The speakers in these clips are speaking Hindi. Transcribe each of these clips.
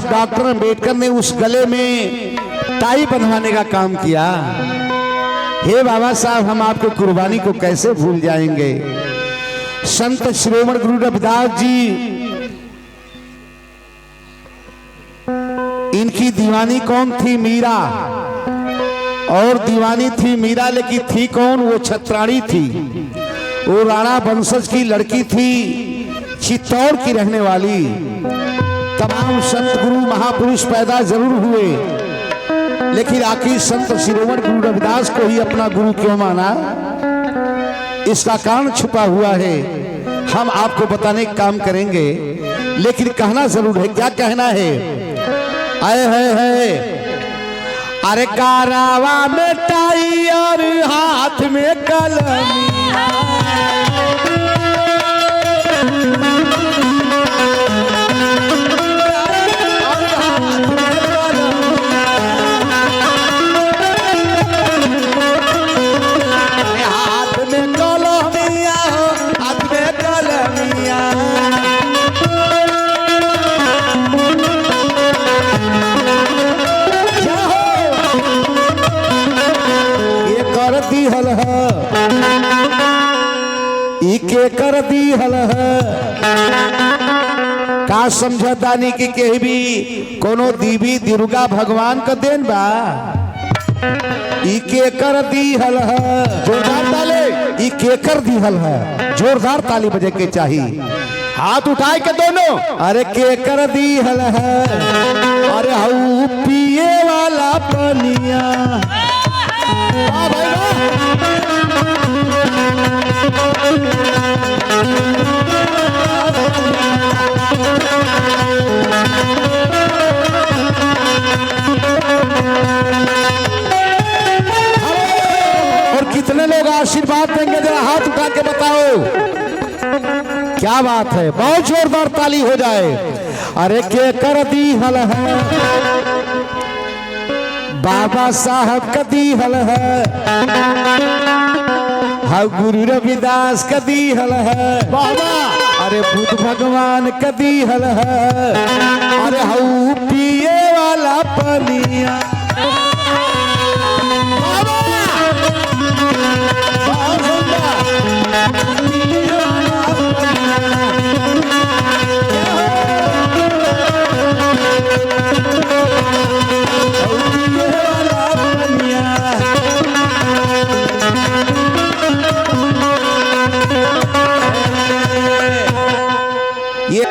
साहब डॉक्टर अम्बेडकर ने उस गले में टाई बंधवाने का काम किया। हे बाबा साहब, हम आपके कुर्बानी को कैसे भूल जाएंगे। संत शिरोमणि गुरु रविदास जी, इनकी दीवानी कौन थी? मीरा। और दीवानी थी मीरा, लेकिन थी कौन? वो छत्राणी थी। वो राणा वंशज की लड़की थी, चित्तौड़ की रहने वाली। तमाम संत गुरु महापुरुष पैदा जरूर हुए, लेकिन आखिर संत शिरोमणि गुरु रविदास को ही अपना गुरु क्यों माना? इसका कारण छुपा हुआ है, हम आपको बताने का काम करेंगे, लेकिन कहना जरूर है। क्या कहना है? आए है अरे कारावा में टाई और हाथ में कलमिया, इके कर दी हल का समझदानी की कहीं भी कोनो देवी दुर्गा भगवान का देन बा। इके कर दी हल जोरदार ताली, इके कर दी हल जोरदार ताली बजे के चाहिए, हाथ उठाए के दोनों। अरे के कर दी हल अरे हाउ पिए वाला पनिया। और कितने लोग आशीर्वाद देंगे? जरा हाथ उठा के बताओ। क्या बात है, बहुत जोरदार ताली हो जाए। अरे के कर दी हल है बाबा साहब का दी हल है, गुरु रविदास का दी हल है बाबा। अरे बुद्ध भगवान का दी हल है, अरे हाउ पिए वाला पनिया। ये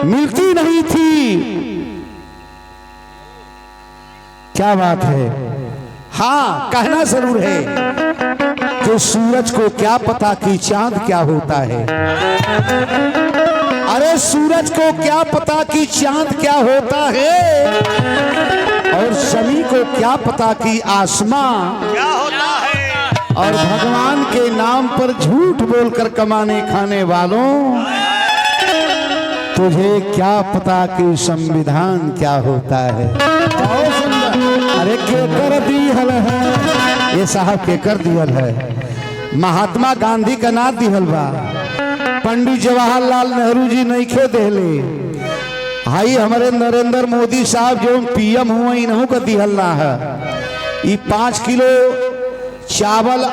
मिलती नहीं थी। क्या बात है? हाँ, कहना जरूर है कि सूरज को क्या पता कि चांद क्या होता है। अरे सूरज को क्या पता कि चांद क्या होता है, और शनि को क्या पता कि आसमां क्या होता है। और भगवान के नाम पर झूठ बोलकर कमाने खाने वालों, तुझे क्या पता कि संविधान क्या होता है। अरे के कर दी हल है, ये साहब के कर दियल है। महात्मा गांधी का नाम दिहल बा, पंडित जवाहरलाल नेहरू जी नहीं खे देले। हाई हमारे नरेंद्र मोदी साहब जो पीएम हुए, इन्हों का दिहल ना है। ये 5 किलो चावल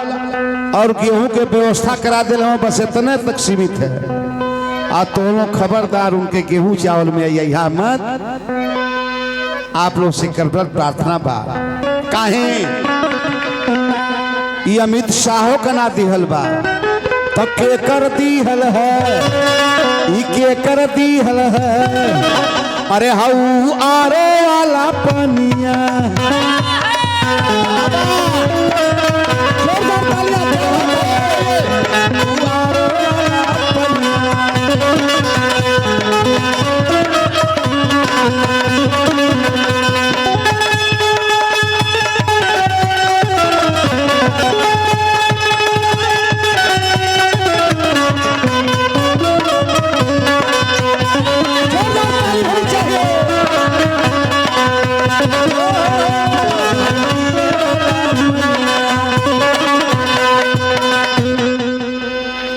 और गेहूं के व्यवस्था करा दे, बस इतने तक सीमित है। आ दोनों खबरदार उनके गेहूं चावल में यहाँ मत। आप लोग से कर प्रार्थना बा, काहे ये अमित शाह का ना दिहल बा, तो के कर दी हल है, के कर दी हल है। अरे हाउ आरे वाला पनिया।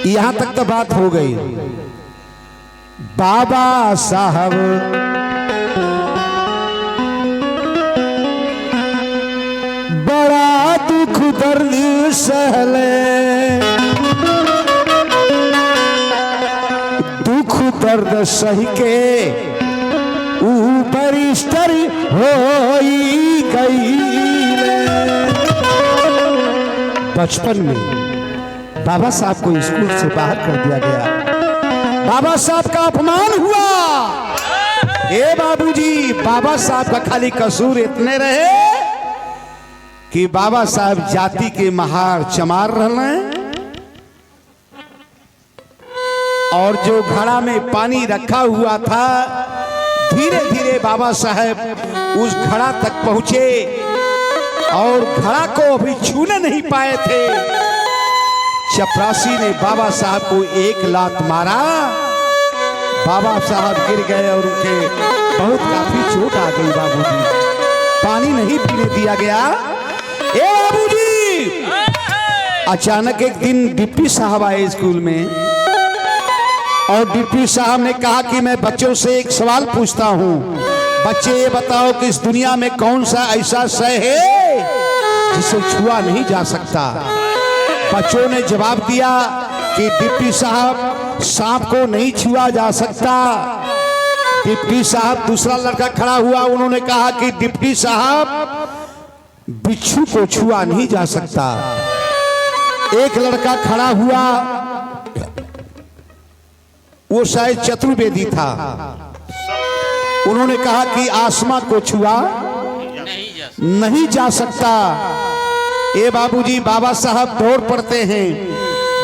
यहाँ तक तो बात हो गई। बाबा साहब बड़ा दुख दर्द सहले, दुख दर्द सही के बरिस्टर होई गई। बचपन में बाबा साहब को स्कूल से बाहर कर दिया गया, बाबा साहब का अपमान हुआ। ए बाबूजी, बाबा साहब का खाली कसूर इतने रहे कि बाबा साहब जाति के महार चमार रहे, और जो घड़ा में पानी रखा हुआ था, धीरे धीरे बाबा साहब उस घड़ा तक पहुंचे और घड़ा को अभी छूने नहीं पाए थे। चपरासी ने बाबा साहब को एक लात मारा, बाबा साहब गिर गए और उनके बहुत काफी चोट आ गई। बाबूजी, पानी नहीं पीने दिया गया। ए बाबूजी, अचानक एक दिन डिप्टी साहब आए स्कूल में, और डिप्टी साहब ने कहा कि मैं बच्चों से एक सवाल पूछता हूं, बच्चे ये बताओ कि इस दुनिया में कौन सा ऐसा शय है जिसे छुआ नहीं जा सकता। बच्चों ने जवाब दिया कि डिप्टी साहब, सांप को नहीं छुआ जा सकता। डिप्टी साहब, दूसरा लड़का खड़ा हुआ, उन्होंने कहा कि डिप्टी साहब, बिच्छू को छुआ नहीं जा सकता। एक लड़का खड़ा हुआ, वो शायद चतुर्वेदी था, उन्होंने कहा कि आसमां को छुआ नहीं जा सकता। ए बाबूजी, बाबा साहब दौड़ पड़ते हैं।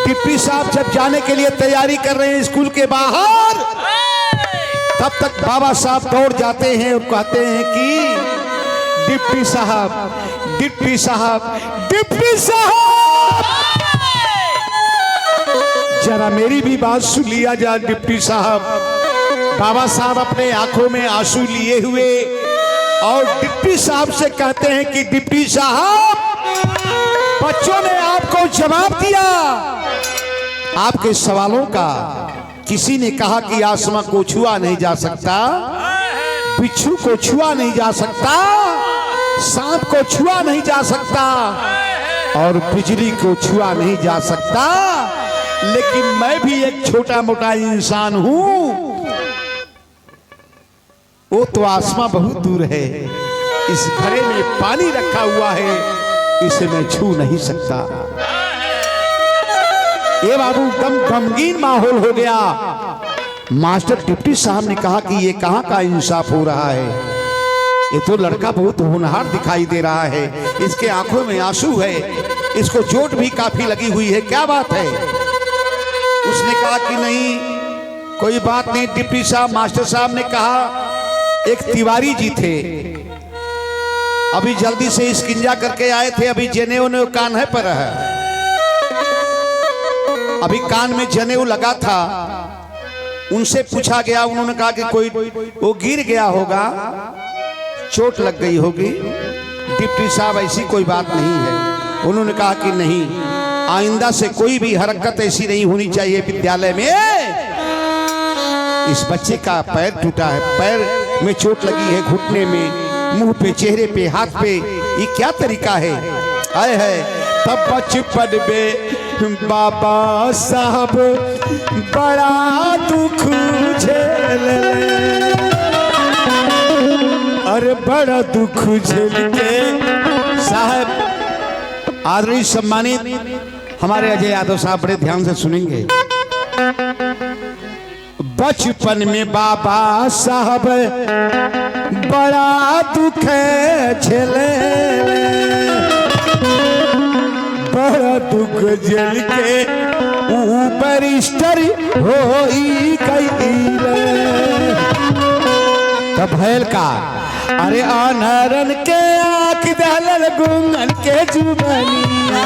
डिप्टी साहब जब जाने के लिए तैयारी कर रहे हैं स्कूल के बाहर, तब तक बाबा साहब दौड़ जाते हैं और कहते हैं कि डिप्टी साहब, डिप्टी साहब, डिप्टी साहब, जरा मेरी भी बात सुन लिया जाए डिप्टी साहब। बाबा साहब अपने आंखों में आंसू लिए हुए और डिप्टी साहब से कहते हैं कि डिप्टी साहब, बच्चों ने आपको जवाब दिया आपके सवालों का। किसी ने कहा कि आसमां को छुआ नहीं जा सकता, बिच्छू को छुआ नहीं जा सकता, सांप को छुआ नहीं जा सकता, और बिजली को छुआ नहीं जा सकता। लेकिन मैं भी एक छोटा मोटा इंसान हूं, वो तो आसमां बहुत दूर है, इस घड़े में पानी रखा हुआ है, इसे मैं छू नहीं सकता। ये बाबू एकदम गमगीन माहौल हो गया। मास्टर डिप्टी साहब ने कहा कि ये कहां का इंसाफ हो रहा है, ये तो लड़का बहुत होनहार दिखाई दे रहा है, इसके आंखों में आंसू है, इसको चोट भी काफी लगी हुई है, क्या बात है। उसने कहा कि नहीं, कोई बात नहीं डिप्टी साहब। मास्टर साहब ने कहा, एक तिवारी जी थे, अभी जल्दी से इसकिंजा करके आए थे, अभी जनेऊ कान है पर है, अभी कान में जनेऊ लगा था। उनसे पूछा गया, उन्होंने कहा कि कोई वो गिर गया होगा, चोट लग गई होगी। डिप्टी साहब, ऐसी कोई बात नहीं है। उन्होंने कहा कि नहीं, आइंदा से कोई भी हरकत ऐसी नहीं होनी चाहिए विद्यालय में। इस बच्चे का पैर टूटा है, पैर में चोट लगी है, घुटने में, मुंह पे, चेहरे पे, हाथ पे, ये क्या तरीका है। आए है तब बचपन में बाबा साहब बड़ा दुख झेले, अरे बड़ा दुख झेल के साहब। आदरणीय सम्मानित हमारे अजय यादव साहब बड़े ध्यान से सुनेंगे। बचपन में बाबा साहब बड़ा दुख झेले, बड़ा दुख झेल के ऊपर स्टर होई गई। तब भैल का, अरे अनरन के आँख दहल गुंगन के जुबनिया,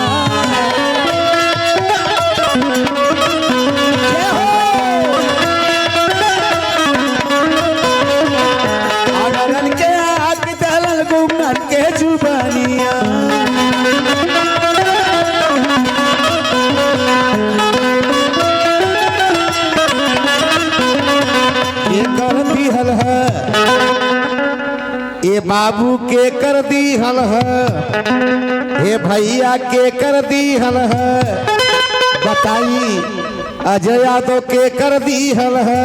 अनरन के आँख दहल गुंगन के जुबनिया। हल है, ये बाबू के कर दी हल है, हे भैया के कर दी हल है, बताई अजय यादव के कर दी हल है,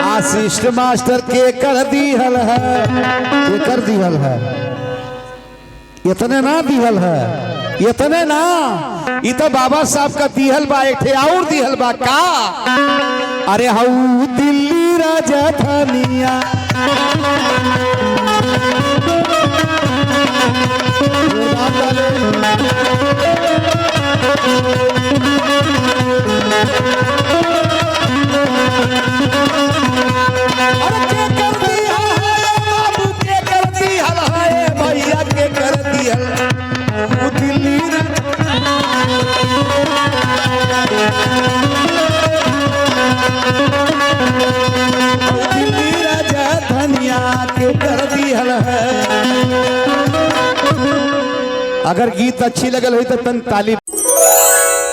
आशीष मास्टर के कर दी हल है, ये कर दी हल है। इतने ना दिहल है, इतने ना, ये तो बाबा साहब का दिहल बा, एक और दिहल बा का, अरे हाउ दिल्ली राजधानिया अगर गीत अच्छी लगल हुई तो तन ताली